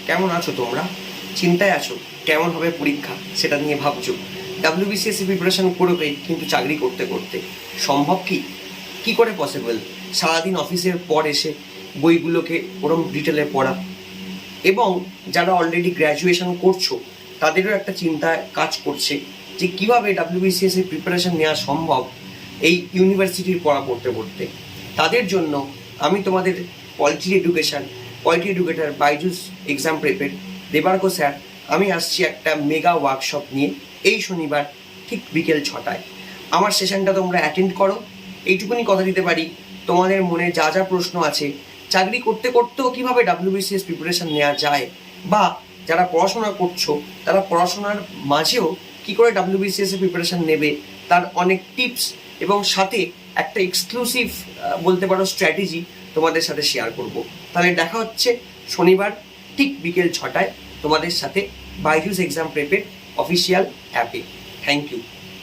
কেমন আছো তোমরা? চিন্তায় আছো কেমন হবে পরীক্ষা সেটা নিয়ে ভাবছো। WBCS প্রিপারেশন করবে কিন্তু চাকরি করতে করতে সম্ভব কি করে পসিবল? সারাদিন অফিসের পর এসে বইগুলোকে ওরম ডিটেলে পড়া। এবং যারা অলরেডি গ্র্যাজুয়েশন করছো তাদেরও একটা চিন্তা কাজ করছে যে কীভাবে WBCS প্রিপারেশন নেওয়া সম্ভব এই ইউনিভার্সিটির পড়া পড়তে পড়তে। তাদের জন্য আমি তোমাদের কোয়ালিটি এডুকেটর বাইজুস এক্সাম প্রেপের দেবার্ক স্যার, আমি আসছি একটা মেগা ওয়ার্কশপ নিয়ে এই শনিবার ঠিক বিকেল 6টায়। আমার সেশনটা তোমরা অ্যাটেন্ড করো। এইটুকুনি কথা দিতে পারি, তোমাদের মনে যা যা প্রশ্ন আছে চাকরি করতে করতেও কীভাবে WBCS প্রিপারেশন নেওয়া যায়, বা যারা পড়াশোনা করছো তারা পড়াশোনার মাঝেও কী করে WBCS প্রিপারেশন নেবে তার অনেক টিপস এবং সাথে একটা এক্সক্লুসিভ বলতে পারো স্ট্র্যাটেজি তোমাদের সাথে শেয়ার করব। তাহলে দেখা হচ্ছে শনিবার ঠিক বিকেল 6টায় তোমাদের সাথে বাইজুস এক্সাম প্রেপের অফিসিয়াল অ্যাপে। Thank you.